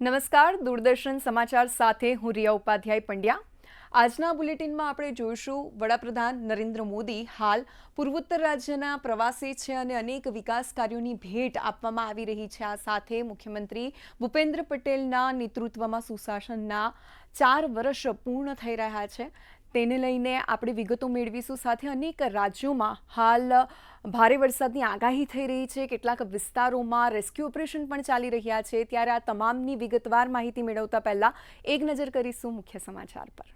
નમસ્કાર, દૂરદર્શન સમાચાર સાથે હું રિયા ઉપાધ્યાય પંડ્યા. આજના બુલેટિનમાં આપણે જોઈશું વડાપ્રધાન નરેન્દ્ર મોદી હાલ પૂર્વોત્તર રાજ્યના પ્રવાસે છે અને અનેક વિકાસ કાર્યોની ભેટ આપવામાં આવી રહી છે. આ સાથે મુખ્યમંત્રી ભૂપેન્દ્ર પટેલના નેતૃત્વમાં સુશાસનના 4 વર્ષ પૂર્ણ થઈ રહ્યા છે. તેને લઈને આપણે વિગતો મેળવીશું. સાથે અનેક રાજ્યોમાં હાલ ભારે વરસાદની આગાહી થઈ રહી છે. કેટલાક વિસ્તારોમાં રેસ્ક્યુ ઓપરેશન પણ ચાલી રહ્યા છે. ત્યારે આ તમામની વિગતવાર માહિતી મેળવતા પહેલા એક નજર કરીશું મુખ્ય સમાચાર પર.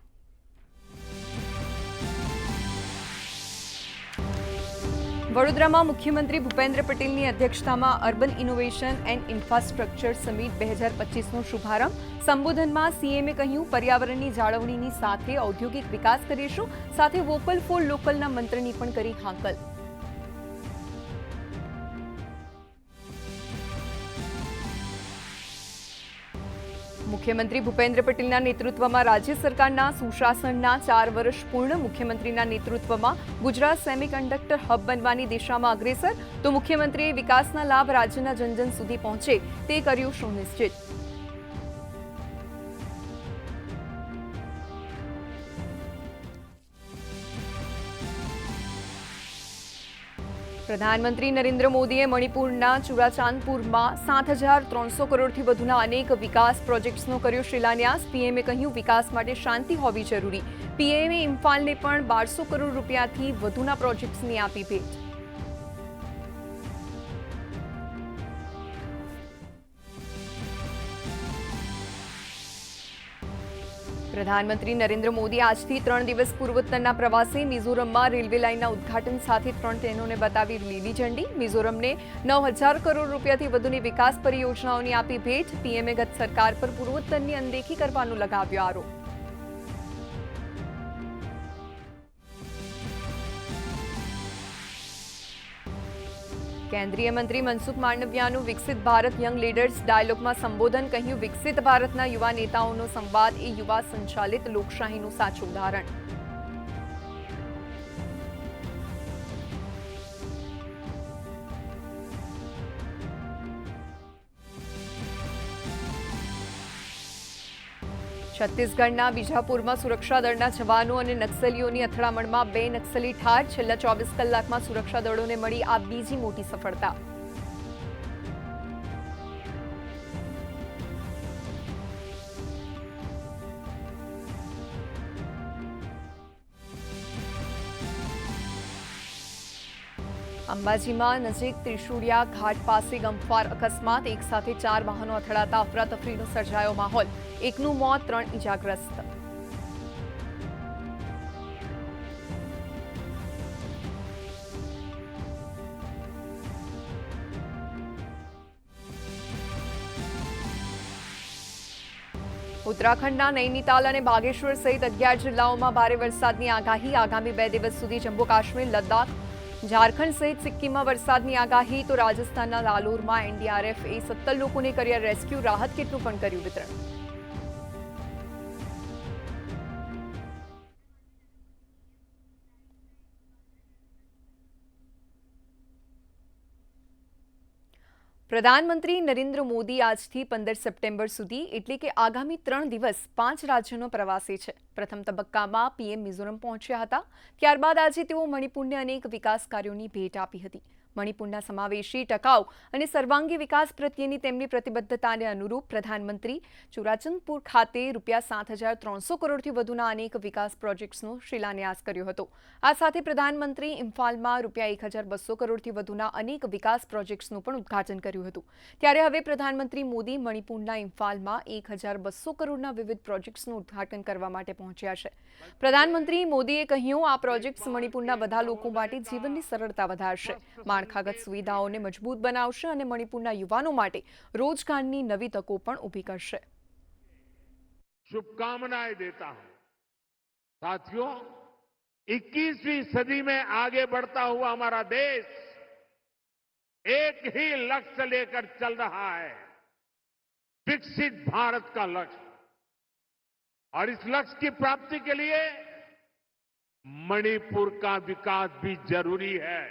વડોદરામાં મુખ્યમંત્રી ભૂપેન્દ્ર પટેલની અધ્યક્ષતામાં urban innovation and infrastructure summit 2025નો શુભારંભ. સંબોધનમાં સીએમએ કહ્યું, પર્યાવરણની જાળવણીની સાથે ઔદ્યોગિક વિકાસ કરીશું. સાથે વોકલ ફોર લોકલના મંત્રની પણ કરી હાકલ. મુખ્યમંત્રી ભૂપેન્દ્ર પટેલના નેતૃત્વમાં રાજ્ય સરકારના સુશાસનના 4 વર્ષ પૂર્ણ. મુખ્યમંત્રીના નેતૃત્વમાં ગુજરાત સેમિકન્ડક્ટર હબ બનવાની દિશામાં અગ્રેસર. તો મુખ્યમંત્રીએ વિકાસના લાભ રાજ્યના જન સુધી પહોંચે તે કર્યું સુનિશ્ચિત. પ્રધાનમંત્રી નરેન્દ્ર મોદીએ મણિપુરના ચુરાચાંદપુરમાં 7,300 કરોડથી વધુના અનેક વિકાસ પ્રોજેક્ટ્સનો કર્યો શિલાન્યાસ. પીએમએ કહ્યું, વિકાસ માટે શાંતિ હોવી જરૂરી. પીએમએ ઇમ્ફાલને પણ 1200 કરોડ રૂપિયાથી વધુના પ્રોજેક્ટ્સની આપી ભેટ. પ્રધાનમંત્રી નરેન્દ્ર મોદી આજથી 3 દિવસ પૂર્વોત્તરના પ્રવાસે. મિઝોરમમાં રેલવે લાઇનના ઉદ્ઘાટન સાથે 3 ટ્રેનોને બતાવી લીલી ઝંડી. મિઝોરમને 9,000 કરોડ રૂપિયાથી વધુની વિકાસ પરિયોજનાઓની આપી ભેટ. પીએમએ ગત સરકાર પર પૂર્વોત્તરની અનદેખી કરવાનો લગાવ્યો આરોપ. કેન્દ્રીય મંત્રી મનસુખ માંડવિયાનું વિકસિત ભારત યંગ લીડર્સ ડાયલોગમાં સંબોધન. કહ્યું, વિકસિત ભારતના યુવા નેતાઓનો સંવાદ એ યુવા સંચાલિત લોકશાહીનું સાચું ઉદાહરણ. છત્તીસગઢના બીજાપુરમાં સુરક્ષા દળના જવાનો અને નક્સલીઓની અથડામણમાં 2 નક્સલી ઠાર. છેલ્લા 24 કલાકમાં સુરક્ષા દળોને મળી આ બીજી મોટી સફળતા. અંબાજીમાં નજીક ત્રિશુળિયા ઘાટ પાસે ગમખ્વાર અકસ્માત. એક સાથે 4 વાહનો અથડાતા અફરાતફરીનો સર્જાયો માહોલ. એકનું મોત, 3 ઇજાગ્રસ્ત. ઉત્તરાખંડના નૈનીતાલ અને બાગેશ્વર સહિત 11 જિલ્લાઓમાં ભારે વરસાદની આગાહી. આગામી 2 દિવસ સુધી જમ્મુ કાશ્મીર, લદ્દાખ, ઝારખંડ સહિત સિક્કિમમાં વરસાદની આગાહી. તો રાજસ્થાનના લાલોરમાં એનડીઆરએફએ 17 લોકોને કર્યા રેસ્ક્યુ. રાહત કીટનું પણ કર્યું વિતરણ. પ્રધાનમંત્રી નરેન્દ્ર મોદી આજથી 15 સપ્ટેમ્બર સુધી એટલે કે આગામી 3 દિવસ 5 રાજ્યોનો પ્રવાસે છે. પ્રથમ તબક્કામાં પીએમ મિઝોરમ પહોંચ્યા હતા. ત્યારબાદ આજે તેઓ મણિપુરને અનેક વિકાસ કાર્યોની ભેટ આપી હતી. મણિપુરના સમાવેશી, ટકાઉ અને સર્વાંગી વિકાસ પ્રત્યેની તેમની પ્રતિબદ્ધતાને અનુરૂપ પ્રધાનમંત્રી ચુરાચંદપુર ખાતે ₹7,300 કરોડથી વધુના અનેક વિકાસ પ્રોજેક્ટ્સનો શિલાન્યાસ કર્યો હતો. આ સાથે પ્રધાનમંત્રી ઇમ્ફાલમાં ₹1,200 કરોડથી વધુના અનેક વિકાસ પ્રોજેક્ટ્સનું પણ ઉદ્ઘાટન કર્યું હતું. ત્યારે હવે પ્રધાનમંત્રી મોદી મણિપુરના ઇમ્ફાલમાં 1,200 કરોડના વિવિધ પ્રોજેક્ટ્સનું ઉદ્ઘાટન કરવા માટે પહોંચ્યા છે. પ્રધાનમંત્રી મોદીએ કહ્યું, આ પ્રોજેક્ટ્સ મણિપુરના બધા લોકો માટે જીવનની સરળતા વધારશે, માળખાગત સુવિધાઓને મજબૂત બનાવશે અને મણિપુરના યુવાનો માટે રોજગારની નવી તકો પણ ઊભી કરશે. शुभकामनाएं देता हूं। साथियों, 21वीं सदी में आगे बढ़ता हुआ हमारा देश एक ही लक्ष्य लेकर चल रहा है, विकसित भारत का लक्ष्य। और इस लक्ष्य की प्राप्ति के लिए मणिपुर का विकास भी जरूरी है।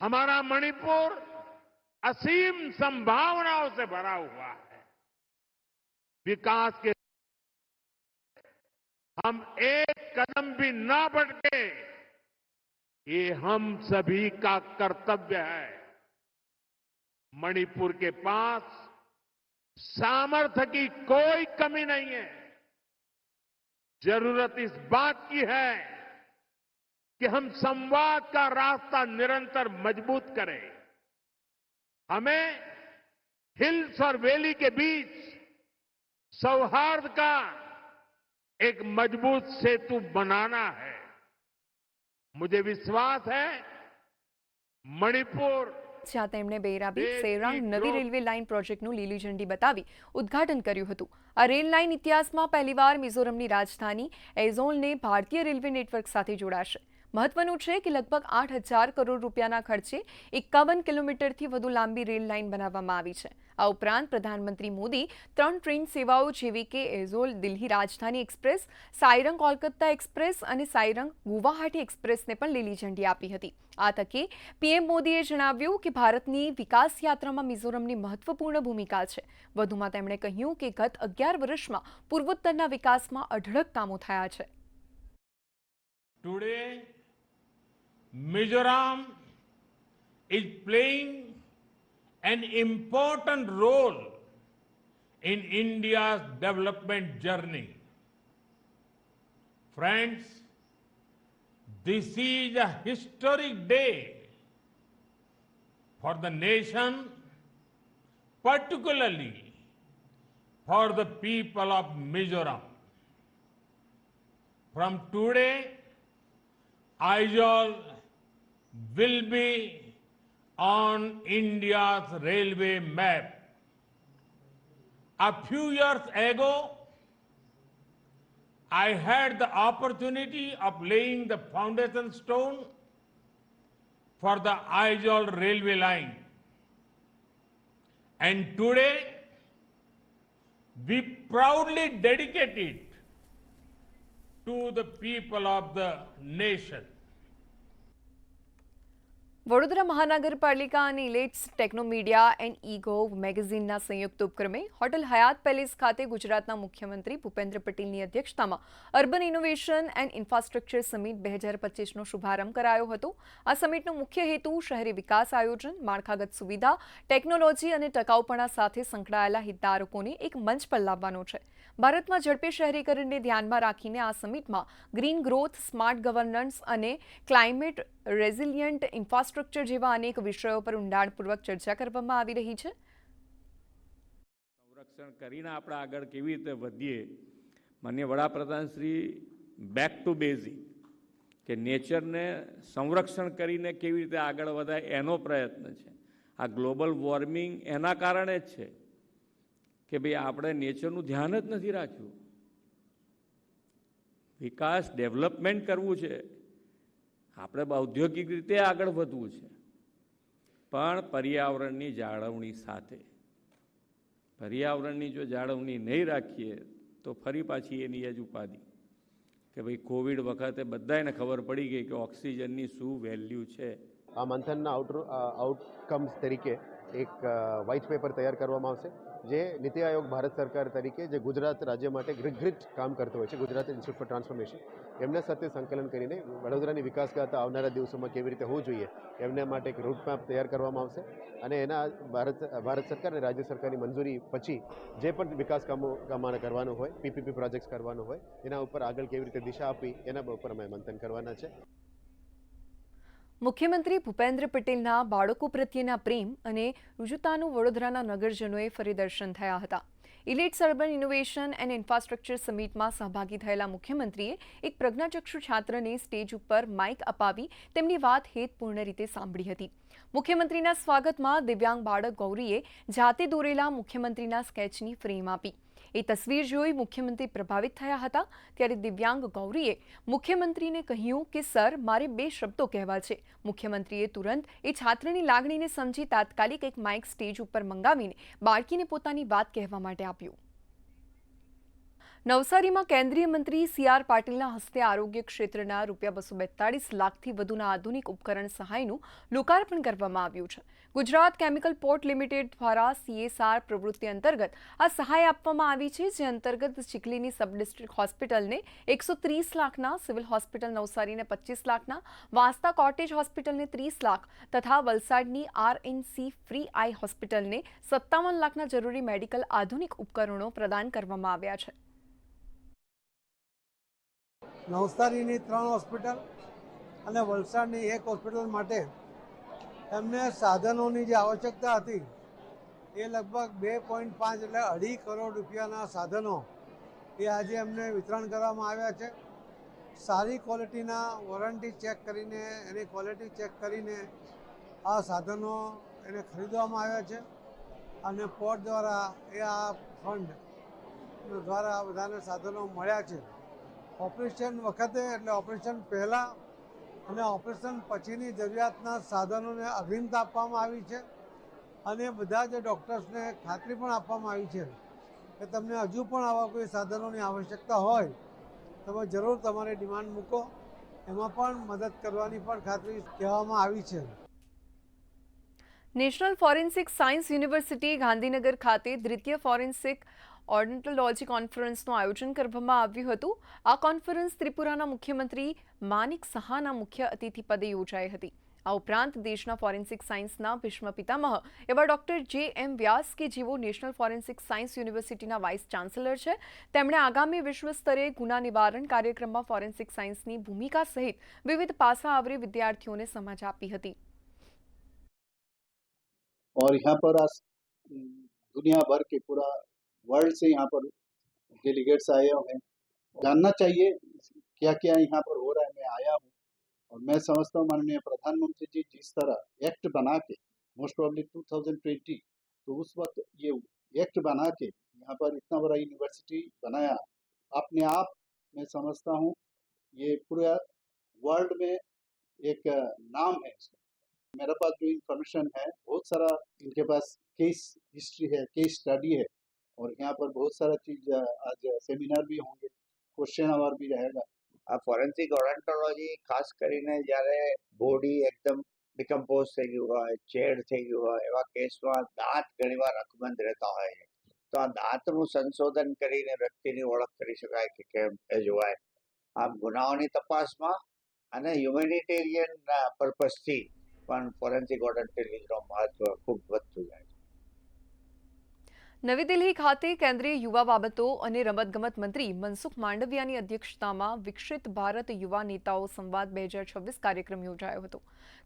हमारा मणिपुर असीम संभावनाओं से भरा हुआ है। विकास के हम एक कदम भी न बढ़े, ये हम सभी का कर्तव्य है। मणिपुर के पास सामर्थ्य की कोई कमी नहीं है। जरूरत इस बात की है कि हम संवाद का रास्ता निरंतर मजबूत करें। हमें हिल्स और वैली के बीच सौहार्द का एक मजबूत सेतु बनाना है। मुझे विश्वास है मणिपुर જ્યાં તેમણે બેરાબી દેશની સેરાંગ નવી ગ્રોથ રેલવે લાઇન પ્રોજેક્ટનું લીલી ઝંડી બતાવી ઉદ્ઘાટન કર્યું હતું. આ રેલ લાઇન ઇતિહાસમાં પહેલીવાર મિઝોરમની રાજધાની એઝોલને ભારતીય રેલવે નેટવર્ક સાથે જોડાશે. મહત્વનું છે કે લગભગ 8,000 કરોડ રૂપિયાના ખર્ચે 51 કિલોમીટરથી વધુ લાંબી રેલ લાઇન બનાવવામાં આવી છે. આ ઉપરાંત પ્રધાનમંત્રી મોદી 3 ટ્રેન સેવાઓ જેવી કે એઝોલ દિલ્હી રાજધાની એક્સપ્રેસ, સાયરંગ કોલકાતા એક્સપ્રેસ અને સાયરંગ ગુવાહાટી એક્સપ્રેસને પણ લીલી ઝંડી આપી હતી. આ તકે પીએમ મોદીએ જણાવ્યું કે ભારતની વિકાસ યાત્રામાં મિઝોરમની મહત્વપૂર્ણ ભૂમિકા છે. વધુમાં તેમણે કહ્યું કે ગત 11 વર્ષમાં પૂર્વોત્તરના વિકાસમાં અઢળક કામો થયા છે. Today, Mizoram is playing an important role in India's development journey. Friends, this is a historic day for the nation, particularly for the people of Mizoram. From today, Aizawl will be on India's railway map. A few years ago, I had the opportunity of laying the foundation stone for the Aizawl railway line. And today, we proudly dedicate it to the people of the nation. Vadodara મહાનગરપાલિકા અને ઇલેટ્સ ટેકનોમીડિયા and ઈ-ગોવ મેગેઝિનના સંયુક્ત ઉપક્રમે hotel હયાત palace ખાતે ગુજરાતના મુખ્યમંત્રી ભૂપેન્દ્ર પટેલની અધ્યક્ષતામાં urban innovation and infrastructure summit 2025નો શુભારંભ કરાયો હતો. આ સમિટનો મુખ્ય હેતુ શહેરી વિકાસ આયોજન, માળખાગત સુવિધા, ટેકનોલોજી અને ટકાઉપણા સાથે સંકળાયેલા હિતધારકોને એક મંચ પર લાવવાનો છે. ભારતમાં ઝડપી શહેરીકરણને ધ્યાનમાં રાખીને આ સમિટમાં ગ્રીન ગ્રોથ, સ્માર્ટ ગવર્નન્સ અને ક્લાઇમેટ રેઝિલિયન્ટ ઇન્ફ્રાસ્ટ્રક્ચર જેવા અનેક વિષયો પર ઊંડાણપૂર્વક ચર્ચા કરવામાં આવી રહી છે. સંરક્ષણ કરીને આપણે આગળ કેવી રીતે વધીએ. માનનીય વડાપ્રધાન શ્રી બેક ટુ બેઝિક કે નેચરને સંરક્ષણ કરીને કેવી રીતે આગળ વધાય એનો પ્રયત્ન છે. આ ગ્લોબલ વોર્મિંગ એના કારણે જ છે કે ભાઈ આપણે નેચરનું ધ્યાન જ નથી રાખ્યું. વિકાસ ડેવલપમેન્ટ કરવું છે, આપણે ઔદ્યોગિક રીતે આગળ વધવું છે, પણ પર્યાવરણની જાળવણી સાથે. પર્યાવરણની જો જાળવણી નહીં રાખીએ તો ફરી પાછી એની જ ઉપાધિ કે ભાઈ કોવિડ વખતે બધાને ખબર પડી ગઈ કે ઓક્સિજનની શું વેલ્યુ છે. આ મંથનના આઉટકમ્સ તરીકે એક વ્હાઇટ પેપર તૈયાર કરવામાં આવશે, જે નીતિ આયોગ ભારત સરકાર તરીકે જે ગુજરાત રાજ્ય માટે ગ્રીટ કામ કરતો હોય છે, ગુજરાત ઇન્સ્ટિટ્યૂટ ફોર ટ્રાન્સફોર્મેશન, એમના સાથે સંકલન કરીને વડોદરાની વિકાસ ગાથા આવનારા દિવસોમાં કેવી રીતે હોવું જોઈએ એમના માટે એક રૂટમેપ તૈયાર કરવામાં આવશે. અને એના ભારત સરકાર અને રાજ્ય સરકારની મંજૂરી પછી જે પણ વિકાસ કામો કરવાનું હોય, પીપીપી પ્રોજેક્ટ્સ કરવાનું હોય, એના ઉપર આગળ કેવી રીતે દિશા આપવી એના ઉપર અમે મંથન કરવાના છે. મુખ્યમંત્રી ભૂપેન્દ્ર પટેલના બાળકો પ્રત્યેના પ્રેમ અને રુજુતાનું વડોદરાના નગરજનોએ ફરી દર્શન થયા હતા. ઇલિટ્સ અર્બન ઇનોવેશન એન્ડ ઇન્ફ્રાસ્ટ્રક્ચર સમિટમાં સહભાગી થયેલા મુખ્યમંત્રીએ એક પ્રજ્ઞાચક્ષુ છાત્રને સ્ટેજ ઉપર માઇક અપાવી તેમની વાત હેતપૂર્ણ રીતે સાંભળી હતી. મુખ્યમંત્રીના સ્વાગતમાં દિવ્યાંગ બાળક ગૌરીએ જાતે દોરેલા મુખ્યમંત્રીના સ્કેચની ફ્રેમ આપી. એ તસવીર જોઈ મુખ્યમંત્રી પ્રભાવિત થયા હતા. ત્યારે દિવ્યાંગ ગૌરીએ મુખ્યમંત્રીને કહ્યું કે સર, મારે 2 શબ્દો કહેવા છે. મુખ્યમંત્રીએ તુરંત એ છાત્રની લાગણીને સમજી તાત્કાલિક એક માઇક સ્ટેજ ઉપર મંગાવીને બાળકીને પોતાની વાત કહેવા માટે આપ્યું. નવસારીમાં કેન્દ્રીય મંત્રી સી.આર. પાટીલના હસ્તે આરોગ્ય ક્ષેત્રના ₹242 લાખથી વધુના આધુનિક ઉપકરણ સહાયનું લોકાર્પણ કરવામાં આવ્યું છે. ગુજરાત કેમિકલ પોર્ટ લિમિટેડ દ્વારા CSR પ્રવૃત્તિ અંતર્ગત આ સહાય આપવામાં આવી છે, જે અંતર્ગત ચીખલીની સબ ડિસ્ટ્રિક્ટ હોસ્પિટલને 130 લાખના, સિવિલ હોસ્પિટલ નવસારીને 25 લાખના, વાંસદા કોટેજ હોસ્પિટલને 30 લાખ તથા વલસાડની RNC ફ્રી આઈ હોસ્પિટલને 57 લાખના જરૂરી મેડિકલ આધુનિક ઉપકરણો પ્રદાન કરવામાં આવ્યા છે. નવસારીની 3 હોસ્પિટલ અને વલસાડની 1 હોસ્પિટલ માટે એમને સાધનોની જે આવશ્યકતા હતી એ લગભગ 2.5 એટલે 2.5 કરોડ રૂપિયાના સાધનો એ આજે એમને વિતરણ કરવામાં આવ્યા છે. સારી ક્વોલિટીના વોરંટી ચેક કરીને, એની ક્વોલિટી ચેક કરીને આ સાધનો એને ખરીદવામાં આવ્યા છે અને પોર્ટ દ્વારા એ આ ફંડ દ્વારા બધાને સાધનો મળ્યા છે. ઓપરેશન વખતે એટલે ઓપરેશન પહેલાં અને ઓપરેશન પછીની જરૂરિયાતના સાધનોને અગ્રિમતા આપવામાં આવી છે અને બધા જ ડૉક્ટર્સને ખાતરી પણ આપવામાં આવી છે કે તમને હજુ પણ આવા કોઈ સાધનોની આવશ્યકતા હોય તમે જરૂર તમારી ડિમાન્ડ મૂકો, એમાં પણ મદદ કરવાની પણ ખાતરી કહેવામાં આવી છે. National forensic science university Gandhinagar ખાતે દ્વિતીય ફોરેન્સિક ઓડોન્ટોલોજી કોન્ફરન્સનું આયોજન કરવામાં આવ્યું હતું. આ કોન્ફરન્સ ત્રિપુરાના મુખ્યમંત્રી માનિક સહાના મુખ્ય અતિથિ પદે યોજાઈ હતી. આ ઉપરાંત દેશના ફોરેન્સિક સાયન્સના ભીષ્મ પિતામહ એવા ડોક્ટર J.M. વ્યાસ કે જેઓ નેશનલ ફોરેન્સિક સાયન્સ યુનિવર્સિટીના વાઇસ ચાન્સેલર છે, તેમણે આગામી વિશ્વ સ્તરે ગુના નિવારણ કાર્યક્રમમાં ફોરેન્સિક સાયન્સની ભૂમિકા સહિત વિવિધ પાસા આવરી વિદ્યાર્થીઓને સમજ આપી હતી. और यहाँ पर आज दुनिया भर के पूरा वर्ल्ड से यहाँ पर डेलीगेट्स आए हुए हैं. जानना चाहिए क्या क्या यहाँ पर हो रहा है. मैं आया हूँ और मैं समझता हूँ माननीय प्रधानमंत्री जी जिस तरह एक्ट बना के मोस्ट प्रॉब्ली 2020 तो उस वक्त ये एक्ट बना के यहाँ पर इतना बड़ा यूनिवर्सिटी बनाया, अपने आप मैं समझता हूँ ये पूरा वर्ल्ड में एक नाम है इसका. मेरे पास जो इन्फॉर्मेशन है बहुत सारा इनके पास केस हिस्ट्री है, केस स्टडी है और यहाँ पर बहुत सारा चीज आज सेमिनार भी होंगे, क्वेश्चन आवर भी रहेगा. આ ફોરેન્સિક ઓડોન્ટોલોજી ખાસ કરીને જ્યારે બોડી એકદમ ડિકમ્પોઝ થઈ ગયું હોય, ચેડ થઈ ગયું હોય એવા કેસમાં દાંત ઘણીવાર અકબંધ રહેતા હોય છે, તો આ દાંતનું સંશોધન કરીને વ્યક્તિની ઓળખ કરી શકાય કે કેમ એ જોવાય. આમ ગુનાઓની તપાસમાં અને હ્યુમેનિટેરિયન પર્પઝથી પણ ફોરેન્સિક ઓડોન્ટોલોજીનું મહત્વ ખૂબ વધતું જાય છે. નવી દિલ્હી ખાતે કેન્દ્રીય યુવા બાબતો અને રમતગમત મંત્રી મનસુખ માંડવિયાની અધ્યક્ષતામાં વિકસિત ભારત યુવા નેતાઓ સંવાદ 2026 કાર્યક્રમ યોજાયો હતો.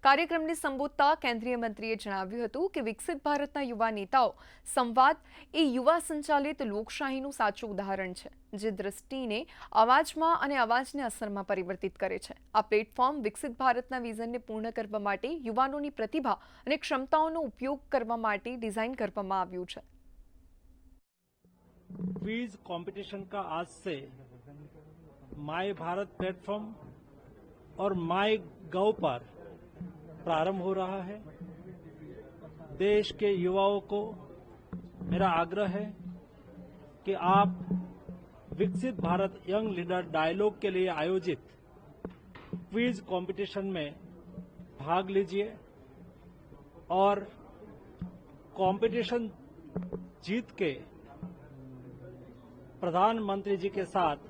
કાર્યક્રમને સંબોધતા કેન્દ્રીય મંત્રીએ જણાવ્યું હતું કે વિકસિત ભારતના યુવા નેતાઓ સંવાદ એ યુવા સંચાલિત લોકશાહીનું સાચું ઉદાહરણ છે, જે દ્રષ્ટિને અવાજમાં અને અવાજને અસરમાં પરિવર્તિત કરે છે. આ પ્લેટફોર્મ વિકસિત ભારતના વિઝનને પૂર્ણ કરવા માટે યુવાનોની પ્રતિભા અને ક્ષમતાઓનો ઉપયોગ કરવા માટે ડિઝાઇન કરવામાં આવ્યું છે. क्विज कंपटीशन का आज से माय भारत प्लेटफॉर्म और माय गव पर प्रारंभ हो रहा है. देश के युवाओं को मेरा आग्रह है कि आप विकसित भारत यंग लीडर डायलॉग के लिए आयोजित क्विज कंपटीशन में भाग लीजिए और कंपटीशन जीत के प्रधानमंत्री जी के साथ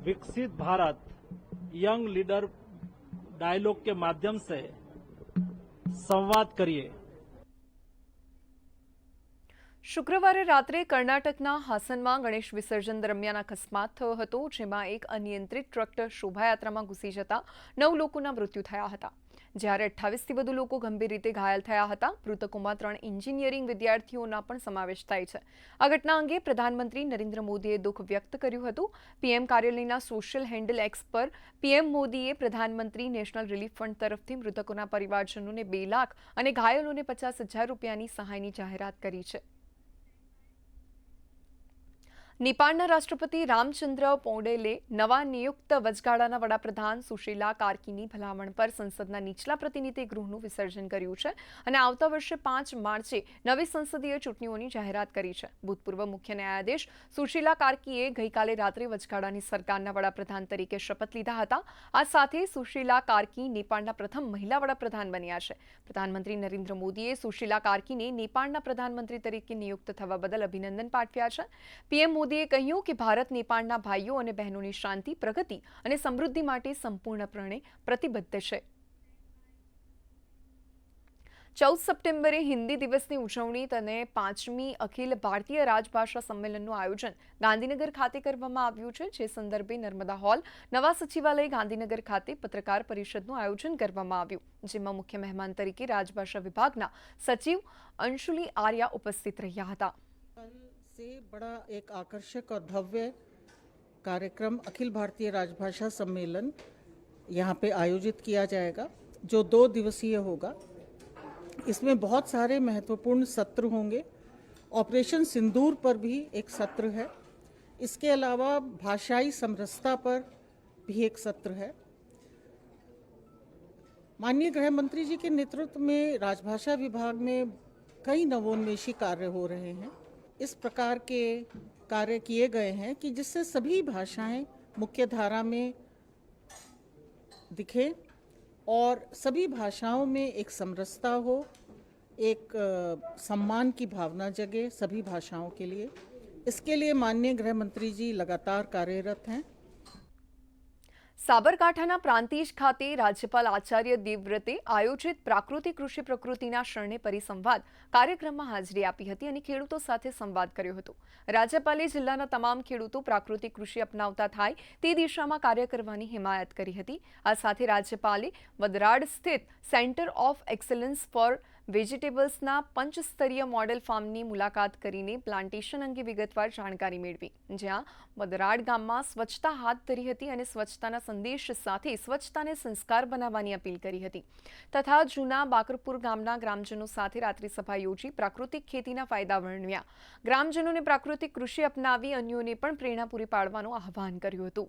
विकसित भारत यंग लीडर डायलॉग के माध्यम से संवाद करिए. શુક્રવારે રાત્રે કર્ણાટકના હાસનમાં ગણેશ વિસર્જન દરમિયાન અકસ્માત થયો હતો, જેમાં એક અનિયંત્રિત ટ્રક્ટર શોભાયાત્રામાં ઘૂસી જતા 9 લોકોના મૃત્યુ થયા હતા, જ્યારે 28થી વધુ લોકો ગંભીર રીતે ઘાયલ થયા હતા. મૃતકોમાં 3 એન્જિનિયરિંગ વિદ્યાર્થીઓના પણ સમાવેશ થાય છે. આ ઘટના અંગે પ્રધાનમંત્રી નરેન્દ્ર મોદીએ દુઃખ વ્યક્ત કર્યું હતું. પીએમ કાર્યાલયના સોશિયલ હેન્ડલ એક્સ પર પીએમ મોદીએ પ્રધાનમંત્રી નેશનલ રિલીફ ફંડ તરફથી મૃતકોના પરિવારજનોને 2 લાખ અને ઘાયલોને 50,000 રૂપિયાની સહાયની જાહેરાત કરી છે. નેપાળના રાષ્ટ્રપતિ રામચંદ્ર પૌડેલે નવા નિયુક્ત વચગાળાના વડાપ્રધાન સુશીલા કાર્કીની ભલામણ પર સંસદના નીચલા પ્રતિનિધિ ગૃહનું વિસર્જન કર્યું છે અને આવતા વર્ષે 5 માર્ચે નવી સંસદીય ચૂંટણીઓની જાહેરાત કરી છે. ભૂતપૂર્વ મુખ્ય ન્યાયાધીશ સુશીલા કાર્કીએ ગઈકાલે રાત્રે વચગાળાની સરકારના વડાપ્રધાન તરીકે શપથ લીધા હતા. આ સાથે સુશીલા કાર્કી નેપાળના પ્રથમ મહિલા વડાપ્રધાન બન્યા છે. પ્રધાનમંત્રી નરેન્દ્ર મોદીએ સુશીલા કાર્કીને નેપાળના પ્રધાનમંત્રી તરીકે નિયુક્ત થવા બદલ અભિનંદન પાઠવ્યા છે. પીએમ મોદીએ કહ્યું કે ભારત નેપાળના ભાઈઓ અને બહેનોની શાંતિ, પ્રગતિ અને સમૃદ્ધિ માટે સંપૂર્ણપણે પ્રતિબદ્ધ છે. 14 સપ્ટેમ્બરે હિન્દી દિવસની ઉજવણી અને 5મી અખિલ ભારતીય રાજભાષા સંમેલનનું આયોજન ગાંધીનગર ખાતે કરવામાં આવ્યું છે. જે સંદર્ભે નર્મદા હોલ, નવા સચિવાલય ગાંધીનગર ખાતે પત્રકાર પરિષદનું આયોજન કરવામાં આવ્યું, જેમાં મુખ્ય મહેમાન તરીકે રાજભાષા વિભાગના સચિવ અંશુલી આર્યા ઉપસ્થિત રહ્યા હતા. से बड़ा एक आकर्षक और भव्य कार्यक्रम अखिल भारतीय राजभाषा सम्मेलन यहाँ पे आयोजित किया जाएगा, जो 2 दिवसीय होगा. इसमें बहुत सारे महत्वपूर्ण सत्र होंगे. ऑपरेशन सिंदूर पर भी एक सत्र है. इसके अलावा भाषाई समरसता पर भी एक सत्र है. माननीय गृह मंत्री जी के नेतृत्व में राजभाषा विभाग में कई नवोन्मेषी कार्य हो रहे हैं. इस प्रकार के कार्य किए गए हैं कि जिससे सभी भाषाएं मुख्य धारा में दिखें और सभी भाषाओं में एक समरसता हो, एक सम्मान की भावना जगे सभी भाषाओं के लिए. इसके लिए माननीय गृह मंत्री जी लगातार कार्यरत हैं. સાબરકાંઠાના પ્રાંતિજ ખાતે રાજ્યપાલ આચાર્ય દેવવ્રતે આયોજિત પ્રાકૃતિક કૃષિ પ્રકૃતિના શરણે પરિસંવાદ કાર્યક્રમમાં હાજરી આપી હતી અને ખેડૂતો સાથે સંવાદ કર્યો હતો. રાજ્યપાલે જિલ્લાના તમામ ખેડૂતો પ્રાકૃતિક કૃષિ અપનાવતા થાય તે દિશામાં કાર્ય કરવાની હિમાયત કરી હતી. આ સાથે રાજ્યપાલે વદરાડ સ્થિત સેન્ટર ઓફ એક્સલન્સ ફોર વેજીટેબલ્સના પંચસ્તરીય મોડેલ ફાર્મની મુલાકાત કરીને પ્લાન્ટેશન અંગે વિગતવાર જાણકારી મેળવી, જ્યાં વદરાડ ગામમાં સ્વચ્છતા હાથ ધરી હતી અને સ્વચ્છતાના સંદેશ સાથે સ્વચ્છતાને સંસ્કાર બનાવવાની અપીલ કરી હતી. તથા જૂના બાકરપુર ગામના ગ્રામજનો સાથે રાત્રિ સભા યોજી પ્રાકૃતિક ખેતીના ફાયદા વર્ણવ્યા. ગ્રામજનોને પ્રાકૃતિક કૃષિ અપનાવી અન્યોને પણ પ્રેરણા પૂરી પાડવાનું આહવાન કર્યું હતું.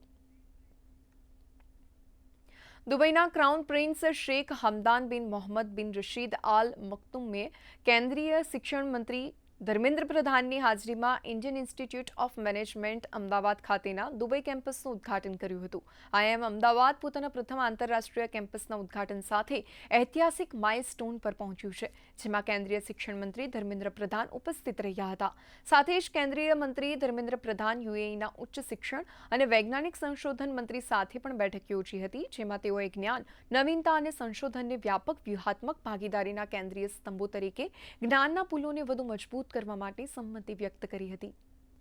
દુબઈના ક્રાઉન પ્રિન્સ શેખ હમદાન બિન મોહમ્મદ બિન રશીદ આલ મક્તુમે કેન્દ્રીય શિક્ષણ મંત્રી ધર્મેન્દ્ર પ્રધાનની હાજરીમાં Indian institute of management Ahmedabad ખાતેના દુબઈ કેમ્પસનું ઉદ્ઘાટન કર્યું હતું. આઈઆઈએમ અમદાવાદ પોતાના પ્રથમ આંતરરાષ્ટ્રીય કેમ્પસના ઉદ્ઘાટન સાથે ઐતિહાસિક માઇલસ્ટોન પર પહોંચ્યું છે, જેમાં કેન્દ્રીય શિક્ષણ મંત્રી ધર્મેન્દ્ર પ્રધાન ઉપસ્થિત રહ્યા હતા. સાથે જ કેન્દ્રીય મંત્રી ધર્મેન્દ્ર પ્રધાન યુએઈના ઉચ્ચ શિક્ષણ અને વૈજ્ઞાનિક સંશોધન મંત્રી સાથે પણ બેઠક યોજી હતી, જેમાં તેઓએ જ્ઞાન, નવીનતા અને સંશોધનને વ્યાપક વ્યૂહાત્મક ભાગીદારીના કેન્દ્રીય સ્તંભો તરીકે જ્ઞાનના પુલોને વધુ મજબૂત કરવા માટે સંમતિ વ્યક્ત કરી હતી.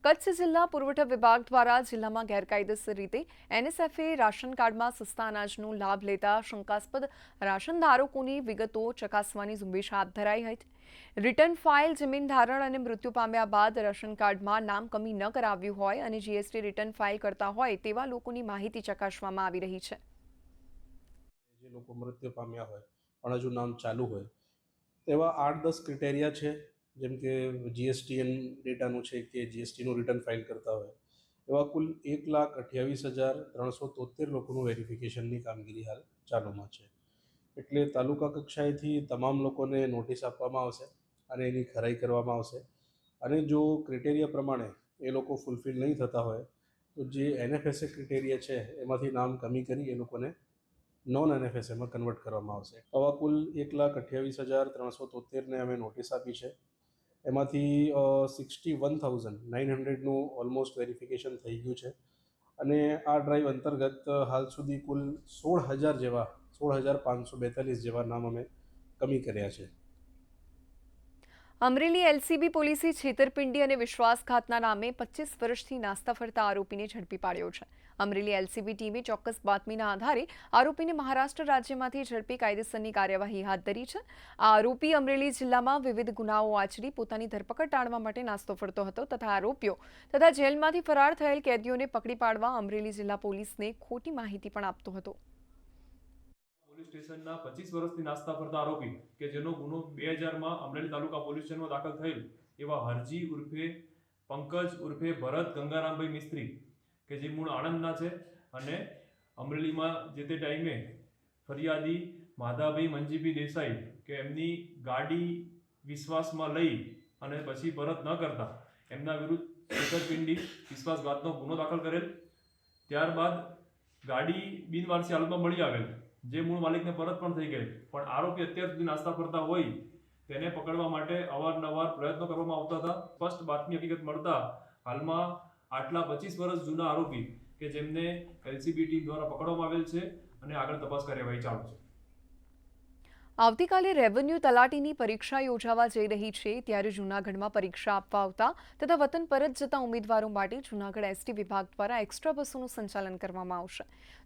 કચ્છ જિલ્લા પુરવઠા વિભાગ દ્વારા જિલ્લામાં ગેરકાયદેસર રીતે એનએસએફએ રાશન કાર્ડમાં સસ્તા અનાજનો લાભ લેતા શંકાસ્પદ રાશન ધારકોની વિગતો ચકાસવાની ઝુંબેશ હાથ ધરાઈ હતી. રિટર્ન ફાઇલ જમીન ધારણ અને મૃત્યુ પામ્યા બાદ રાશન કાર્ડમાં નામ કમી ન કરાવ્યું હોય અને જીએસટી રિટર્ન ફાઇલ કરતા હોય તેવા લોકોની માહિતી ચકાસવામાં આવી રહી છે. જે લોકો મૃત્યુ પામ્યા હોય પણ હજુ નામ ચાલુ હોય તેવા 8-10 ક્રિટેરિયા છે, જેમ કે જીએસટીએન ડેટાનું છે કે જીએસટીનું રિટર્ન ફાઇલ કરતા હોય. એવા કુલ 1,28,373 લોકોનું વેરિફિકેશનની કામગીરી હાલ ચાલુમાં છે. એટલે તાલુકા કક્ષાએથી તમામ લોકોને નોટિસ આપવામાં આવશે અને એની ખરાઈ કરવામાં આવશે. અને જો ક્રિટેરિયા પ્રમાણે એ લોકો ફૂલફિલ નહીં થતા હોય તો જે એનએફએસએ ક્રિટેરિયા છે એમાંથી નામ કમી કરી એ લોકોને નોન એનએફએસએમાં કન્વર્ટ કરવામાં આવશે. આવા કુલ 1,28,373ને અમે નોટિસ આપી છે. એમાંથી 61,900નું ઓલમોસ્ટ વેરિફિકેશન થઈ ગયું છે અને આ ડ્રાઈવ અંતર્ગત હાલ સુધી કુલ 16,542 જેવા નામ અમે કમી કર્યા છે. અમરેલી એલસીબી પોલીસે છેતરપિંડી અને વિશ્વાસઘાતના નામે 25 વર્ષથી નાસ્તા ફરતા આરોપીને ઝડપી પાડ્યો છે. અમરેલી એલસીબી ટીમે ચોક્કસ બાતમીના આધારે આરોપીને મહારાષ્ટ્ર રાજ્યમાંથી ઝડપી કાયદેસરની કાર્યવાહી હાથ ધરી છે. આ આરોપી અમરેલી જિલ્લામાં વિવિધ ગુનાઓ આચરી પોતાની ધરપકડ ટાળવા માટે નાસ્તો ફરતો હતો તથા આરોપીઓ તથા જેલમાંથી ફરાર થયેલ કેદીઓને પકડી પાડવા અમરેલી જિલ્લા પોલીસને ખોટી માહિતી પણ આપતો હતો. પોલીસ સ્ટેશનના 25 વર્ષથી નાસ્તા ફરતા આરોપી કે જેનો ગુનો 2000માં અમરેલી તાલુકા પોલીસ સ્ટેશનમાં દાખલ થયેલ એવા હરજી ઉર્ફે પંકજ ઉર્ફે ભરત ગંગારામભાઈ મિસ્ત્રી કે જે મૂળ આણંદના છે અને અમરેલીમાં જે તે ટાઈમે ફરિયાદી માધાભાઈ મંજીભાઈ દેસાઈ કે એમની ગાડી વિશ્વાસમાં લઈ અને પછી પરત ન કરતા એમના વિરુદ્ધ છેતરપિંડી વિશ્વાસઘાતનો ગુનો દાખલ કરેલ. ત્યારબાદ ગાડી બિનવારસી હાલતમાં મળી આવેલ જે મૂળ માલિકને પરત પણ થઈ ગઈ, પણ આરોપી અત્યાર સુધી નાસ્તા ફરતા હોય તેને પકડવા માટે અવારનવાર પ્રયત્નો કરવામાં આવતા હતા. સ્પષ્ટ બાતમી હકીકત મળતા હાલમાં આટલા 25 વર્ષ જૂના આરોપી કે જેમને એલસીબી ટીમ દ્વારા પકડવામાં આવેલ છે અને આગળ તપાસ કાર્યવાહી ચાલુ છે. આવતીકાલે રેવન્યુ તલાટીની પરીક્ષા યોજાવા જઈ રહી છે, ત્યારે જૂનાગઢમાં પરીક્ષા આપવા આવતા તથા વતન પરત જતા ઉમેદવારો માટે જૂનાગઢ એસટી વિભાગ દ્વારા એક્સ્ટ્રા બસોનું સંચાલન કરવામાં આવશે.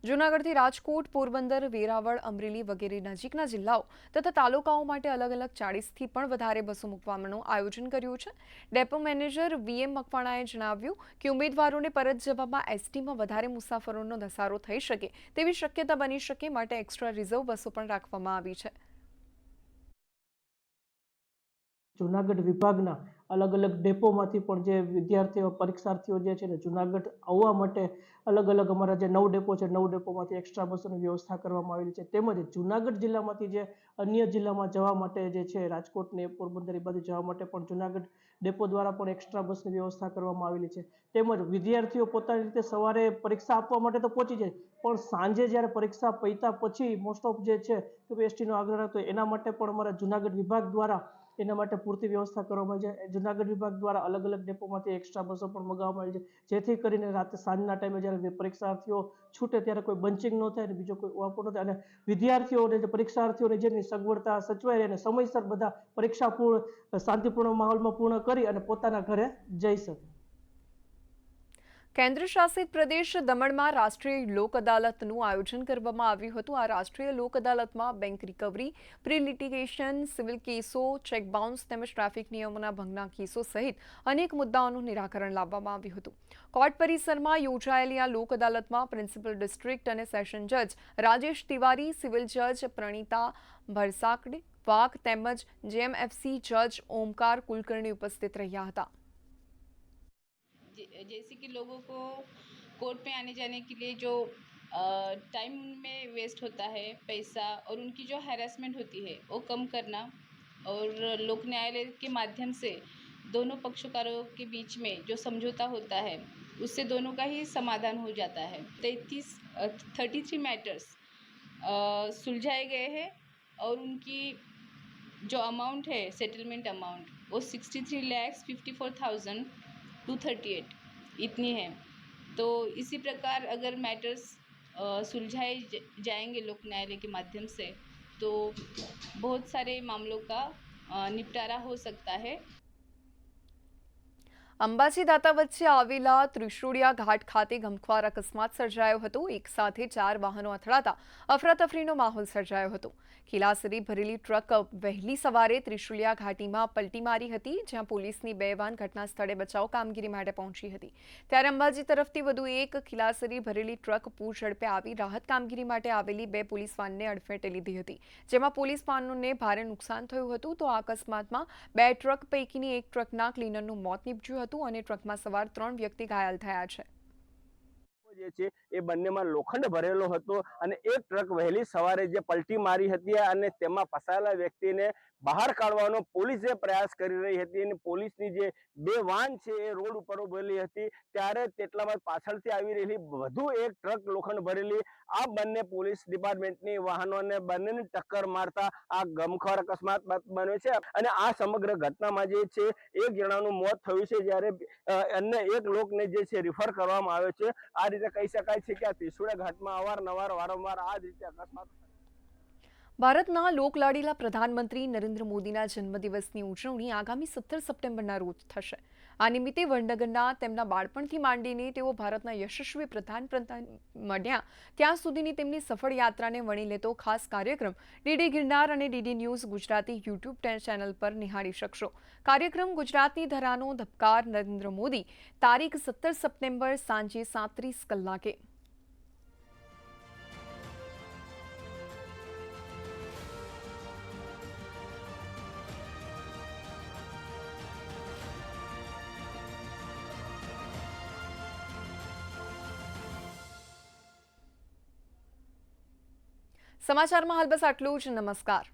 જૂનાગઢથી રાજકોટ, પોરબંદર, વેરાવળ, અમરેલી વગેરે નજીકના જિલ્લાઓ તથા તાલુકાઓ માટે અલગ અલગ 40થી પણ વધારે બસો મૂકવાનું આયોજન કર્યું છે. ડેપો મેનેજર વીએમ મકવાણાએ જણાવ્યું કે ઉમેદવારોને પરત જવામાં એસટીમાં વધારે મુસાફરોનો ધસારો થઈ શકે તેવી શક્યતા બની શકે, માટે એક્સ્ટ્રા રિઝર્વ બસો પણ રાખવામાં આવી છે. જૂનાગઢ વિભાગના અલગ અલગ ડેપોમાંથી પણ જે વિદ્યાર્થીઓ પરીક્ષાર્થીઓ જે છે ને જૂનાગઢ આવવા માટે અલગ અલગ અમારા જે 9 ડેપો છે 9 ડેપોમાંથી એક્સ્ટ્રા બસોની વ્યવસ્થા કરવામાં આવેલી છે. તેમજ જૂનાગઢ જિલ્લામાંથી જે અન્ય જિલ્લામાં જવા માટે જે છે રાજકોટ ને પોરબંદર બાજુ જવા માટે પણ જૂનાગઢ ડેપો દ્વારા પણ એક્સ્ટ્રા બસની વ્યવસ્થા કરવામાં આવેલી છે. તેમજ વિદ્યાર્થીઓ પોતાની રીતે સવારે પરીક્ષા આપવા માટે તો પહોંચી જાય, પણ સાંજે જ્યારે પરીક્ષા પૈતા પછી મોસ્ટ ઓફ જે છે કે એસટીનો આગ્રહ હતો એના માટે પણ અમારા જૂનાગઢ વિભાગ દ્વારા એના માટે પૂરતી વ્યવસ્થા કરવામાં આવી છે. જૂનાગઢ વિભાગ દ્વારા અલગ અલગ ડેપોમાંથી એક્સ્ટ્રા બસો પણ મગાવવામાં આવી છે, જેથી કરીને રાતે સાંજના ટાઈમે જ્યારે પરીક્ષાર્થીઓ છૂટે ત્યારે કોઈ બંચિંગ ન થાય અને બીજો કોઈ વાપો ન થાય અને વિદ્યાર્થીઓને જે પરીક્ષાર્થીઓને જેની સગવડતા સચવાય અને સમયસર બધા પરીક્ષા શાંતિપૂર્ણ માહોલમાં પૂર્ણ કરી અને પોતાના ઘરે જઈ શકે. કેન્દ્ર શાસિત પ્રદેશ દમણમાં રાષ્ટ્રીય લોક અદાલતનું આયોજન કરવામાં આવ્યું હતું. આ રાષ્ટ્રીય લોક અદાલતમાં bank recovery, pre litigation, civil કેસો, ચેક બાઉન્સ તેમજ ટ્રાફિક નિયમોના ભંગના કેસો સહિત અનેક મુદ્દાઓનું નિરાકરણ લાવવામાં આવ્યું હતું. કોર્ટ પરિસરમાં યોજાયેલી આ લોક અદાલતમાં પ્રિન્સિપલ ડિસ્ટ્રિક્ટ અને સેશન જજ રાજેશ તિવારી, સિવિલ જજ પ્રણીતા ભરસાકડે વાઘ તેમજ જેએમએફસી જજ ओमकार कुलकर्णी उपस्थित રહ્યા હતા. जैसे कि लोगों को कोर्ट में आने जाने के लिए जो टाइम में वेस्ट होता है, पैसा और उनकी जो हैरेसमेंट होती है वो कम करना और लोक न्यायालय के माध्यम से दोनों पक्षकारों के बीच में जो समझौता होता है उससे दोनों का ही समाधान हो जाता है. 33 मैटर्स सुलझाए गए हैं और उनकी जो अमाउंट है सेटलमेंट अमाउंट वो 63,54,238 इतनी है. तो इसी प्रकार अगर मैटर्स सुलझाए जाएंगे लोक न्यायालय के माध्यम से तो बहुत सारे मामलों का निपटारा हो सकता है. અંબાજી દાતા વચ્ચે આવેલા ત્રિશુળિયા ઘાટ ખાતે ગમખ્વાર અકસ્માત સર્જાયો હતો. એક સાથે 4 વાહનો અથડાતા અફરાતફરીનો માહોલ સર્જાયો હતો. ખીલાસરી ભરેલી ટ્રક વહેલી સવારે ત્રિશુળિયા ઘાટીમાં પલટી મારી હતી, જ્યાં પોલીસની 2 વાન ઘટના સ્થળે બચાવ કામગીરી માટે પહોંચી હતી. ત્યારે અંબાજી તરફથી વધુ એક ખીલાસરી ભરેલી ટ્રક પૂર ઝડપે આવી રાહત કામગીરી માટે આવેલી 2 પોલીસ વાનને અડફેટે લીધી હતી, જેમાં પોલીસ વાનોને ભારે નુકસાન થયું હતું. તો આ અકસ્માતમાં 2 ટ્રક પૈકીની એક ટ્રકના ક્લીનરનું મોત નીપજ્યું હતું અને ટ્રકમાં સવાર 3 વ્યક્તિ ઘાયલ થયા છે. જે છે એ બંનેમાં લોખંડ ભરેલો હતો અને એક ટ્રક વહેલી સવારે જે પલટી મારી હતી અને તેમાં ફસાયેલા વ્યક્તિને બહાર કાઢવાનો પોલીસે પ્રયાસ કરી રહી હતી અને પોલીસની જે 2 વાન છે એ રોડ ઉપર ઉભેલી હતી, ત્યારે તેટલામાં પાછળથી આવી રહેલી વધુ એક ટ્રક લોખંડ ભરેલી આ બંને પોલીસ ડિપાર્ટમેન્ટની વાહનોને બંનેને ટક્કર મારતા આ ગમખ્વાર અકસ્માત બન્યો છે. અને આ સમગ્ર ઘટનામાં જે છે એક જણાનું મોત થયું છે, જ્યારે અન્ય એક લોકને જે છે રિફર કરવામાં આવ્યો છે. આ રીતે કહી શકાય છે કે આ ત્રિશુળિયા ઘાટમાં વારંવાર આ જ રીતે અકસ્માત. ભારતના લોકલાડીલા પ્રધાનમંત્રી નરેન્દ્ર મોદીના જન્મદિવસની ઉજવણી આગામી 17 સપ્ટેમ્બરના રોજ થશે. આ નિમિત્તે વડનગરના તેમના બાળપણથી માંડીને તેઓ ભારતના યશસ્વી પ્રધાનમંત્રી બન્યા ત્યાં સુધીની તેમની સફળ યાત્રાને વણી લેતો ખાસ કાર્યક્રમ ડીડી ગિરનાર અને DD news Gujarati YouTube channel પર નિહાળી શકશો. કાર્યક્રમ ગુજરાતની ધરાનો ધબકાર નરેન્દ્ર મોદી તારીખ 17 સપ્ટેમ્બર સાંજે 37 કલાકે. સમાચારમાં હાલ બસ આટલું જ. નમસ્કાર.